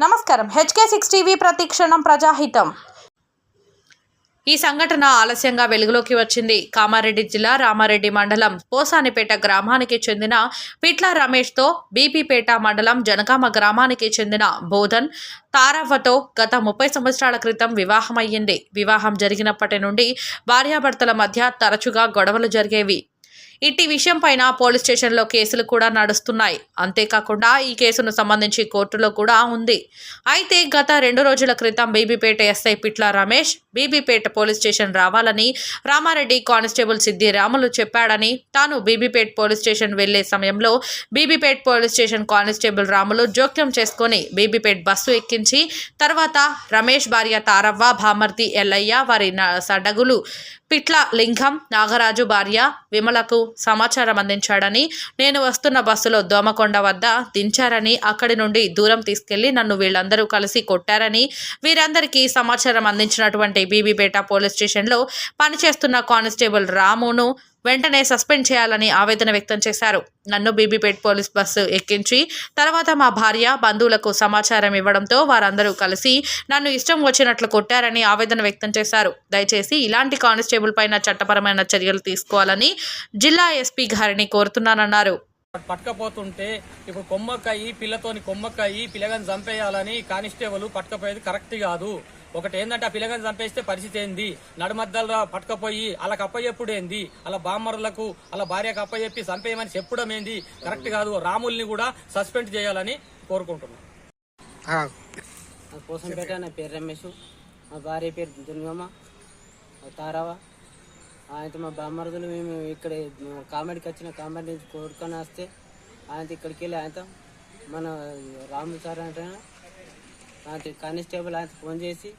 నమస్కారం. HK6 TV ప్రతిక్షణం ప్రజాహితం. ఈ సంఘటన ఆలస్యంగా వెలుగులోకి వచ్చింది. కామారెడ్డి జిల్లా రామారెడ్డి మండలం పోసానిపేట గ్రామానికి చెందిన పిట్ల రమేష్తో బీబీపేట మండలం జనగామ గ్రామానికి చెందిన బోధన్ తారవ్వతో గత 30 సంవత్సరాల క్రితం వివాహమయ్యింది. వివాహం జరిగినప్పటి నుండి భార్యాభర్తల మధ్య తరచుగా గొడవలు జరిగేవి. ఇట్టి విషయం పైన పోలీస్ స్టేషన్లో కేసులు కూడా నడుస్తున్నాయి. అంతేకాకుండా ఈ కేసును సంబంధించి కోర్టులో కూడా ఉంది. అయితే గత 2 రోజుల క్రితం బీబీపేట ఎస్ఐ పిట్ల రమేష్ బీబీపేట పోలీస్ స్టేషన్ రావాలని రామారెడ్డి కానిస్టేబుల్ సిద్ది రాములు చెప్పాడని, తాను బీబీపేట పోలీస్ స్టేషన్ వెళ్లే సమయంలో Bibipet police station constable Ramulu జోక్యం చేసుకుని బీబీపేట బస్సు ఎక్కించి తర్వాత రమేష్ భార్య తారవ్వ, భామర్తి ఎల్లయ్య, వారి సడగులు పిట్ల లింగం, నాగరాజు భార్య విమలకు సమాచారం అందించాడని, నేను వస్తున్న బస్సులో దోమకొండ వద్ద దించారని, అక్కడి నుండి దూరం తీసుకెళ్లి నన్ను వీళ్ళందరూ కలిసి కొట్టారని, వీరందరికీ సమాచారం అందించినటువంటి బీబీపేట పోలీస్ స్టేషన్లో పనిచేస్తున్న కానిస్టేబుల్ రామును వెంటనే సస్పెండ్ చేయాలని ఆవేదన వ్యక్తం చేశారు. నన్ను బీబీపేట పోలీస్ బస్సు ఎక్కించి తర్వాత మా భార్య బంధువులకు సమాచారం ఇవ్వడంతో వారందరూ కలిసి నన్ను ఇష్టం వచ్చినట్లు కొట్టారని ఆవేదన వ్యక్తం చేశారు. దయచేసి ఇలాంటి కానిస్టేబుల్ పైన చట్టపరమైన చర్యలు తీసుకోవాలని జిల్లా ఎస్పీ గారిని కోరుతున్నానన్నారు. పట్టకపోతుంటే ఇప్పుడు కొమ్మక్కయి పిల్లతోని కొమ్మక్కయి పిల్లగాని చంపేయాలని కానిస్టేబుల్ పట్టకపోయేది కరెక్ట్ కాదు. ఒకటి ఏంటంటే ఆ పిల్లగాని చంపేస్తే పరిస్థితి ఏంది, నడుమద్దల పట్టకపోయి అలా అప్పచెప్పుడు ఏంది, అలా బామ్మర్లకు అలా భార్యకు అప్పచెప్పి చంపేయమని చెప్పడం ఏంది కరెక్ట్ కాదు. రాముల్ని కూడా సస్పెండ్ చేయాలని కోరుకుంటున్నాను. పోసంపేట, నా పేరు రమేష్, మా భార్య పేరు దుర్గమ్మ తారావా. ఆయనతో మా బామ్మరుదులు మేము ఇక్కడ కామెడీకి వచ్చిన కామెడీ నుంచి కోరుకొని వస్తే ఆయనతో ఇక్కడికి వెళ్ళి ఆయనతో మన రాము సార్ అంటే ఆయన కానిస్టేబుల్ ఆయనతో ఫోన్ చేసి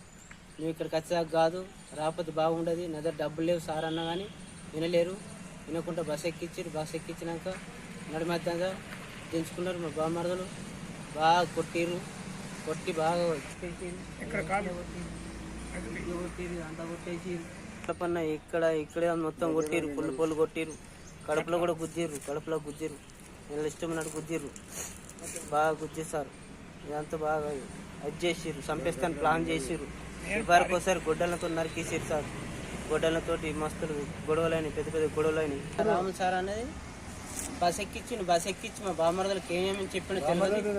నువ్వు ఇక్కడికి వచ్చేదాకా కాదు, రాకపోతే బాగుండదు, నా దగ్గర డబ్బులు లేవు సార్ అన్నా కానీ వినలేరు. వినకుండా బస్ ఎక్కించినాక నడిమధ్యంగా దించుకున్నారు. మా బామ్మరుదులు బాగా కొట్టి బాగా అంతా కొట్టేసి పన్న ఇక్కడే మొత్తం కొట్టిరు, పొల్లు కొట్టిరు, కడుపులో కూడా గుజ్జిరు, వీళ్ళ ఇష్టం ఉన్నట్టు గుజ్జిరు, బాగా గుజ్జేశారు. ఇదంతా బాగా అది చేసిర్రు, చంపేస్తాను ప్లాన్ చేసిర్రు. ఇవరకు ఒకసారి గొడ్డలతో నరికేసారు సార్. గొడ్డలతోటి మస్తులు గొడవలని, పెద్ద గొడవలని. రాము సార్ అనేది బస్ ఎక్కించి మా బామ్మర్దలకు ఏమేమి చెప్పినా తెలియదు.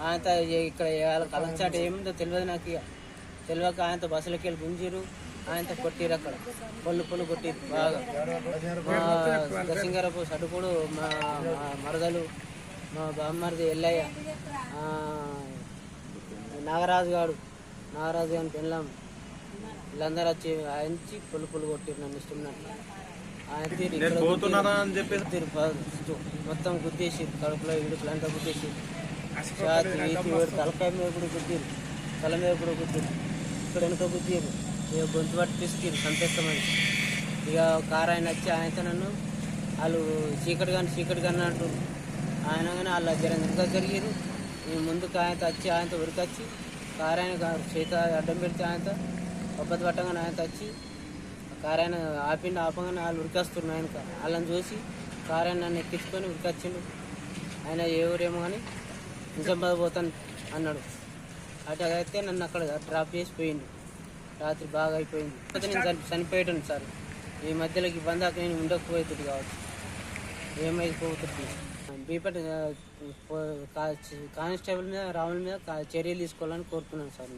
ఆయనతో ఇక్కడ కలచాట ఏమిందో తెలియదు నాకు. తెలియక ఆయనతో బస్సులకి వెళ్ళి గుంజిరు, ఆయనతో కొట్టిరు, అక్కడ పొల్లు కొట్టిరు బాగా. మా దశంగారపు సడుకుడు, మా మరదలు, మా బామ్మరిది ఎల్లయ్య, నాగరాజు గాని పెళ్ళాం, వీళ్ళందరూ వచ్చి ఆయనచి పొల్లు కొట్టిరు నన్ను ఇష్టంన్నట్టు. ఆయన మొత్తం గుద్దేసి కడుపులో ఇడుపులు అంతా గుద్దేసి తలకాయ మీద కూడా గుద్దిరు, తల మీద కూడా గుద్దిరు, ఇక్కడ వెనుక గుద్దిరు, ఇక గొంతు పట్టి తీసుకురు చంపేస్తామని. ఇక కారు ఆయన వచ్చి ఆయనతో నన్ను వాళ్ళు చీకటి కానీ అంటారు. ఆయన కానీ వాళ్ళ వెనుక జరిగారు. నేను ముందుకు ఆయనతో ఉరికొచ్చి కారు ఆయన చేత అడ్డం పెడితే ఆయనతో ఒబ్బతి పట్టగానే ఆయనతో వచ్చి కారు ఆయన ఆపగానే వాళ్ళు ఉరికొస్తున్నారు. ఆయనక వాళ్ళని చూసి కారు ఆయన నన్ను ఎక్కించుకొని ఉరికొచ్చిండు. ఆయన ఎవరేమో కానీ నిజామాబాద్ పోతాను అన్నాడు. అటైతే నన్ను అక్కడ డ్రాప్ చేసి పోయిండు. రాత్రి బాగా అయిపోయింది. నేను చనిపోయాను సార్. ఈ మధ్యలోకి బందాక నేను ఉండకపోతుంది కావచ్చు, ఏమైపోతుంది. బీపేట కానిస్టేబుల్ మీద రాముల మీద చర్యలు తీసుకోవాలని కోరుతున్నాను సార్.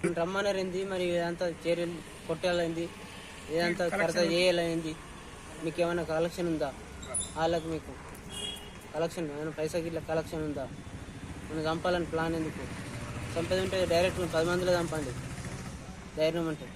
మీరు రమ్మన్నారేంది, మరి ఇదంతా చర్యలు కొట్టాలైంది, ఇదంతా కరెక్ట్గా చేయాలైంది. మీకు ఏమైనా కలెక్షన్ ఉందా? వాళ్ళకి మీకు కలెక్షన్ ఏమైనా పైసాకి ఇట్లా కలెక్షన్ ఉందా? మనం చంపాలని ప్లాన్ ఎందుకు? చంపేది ఉంటే డైరెక్ట్ 10 మందిలో చంపండి ధైర్యం అంటే.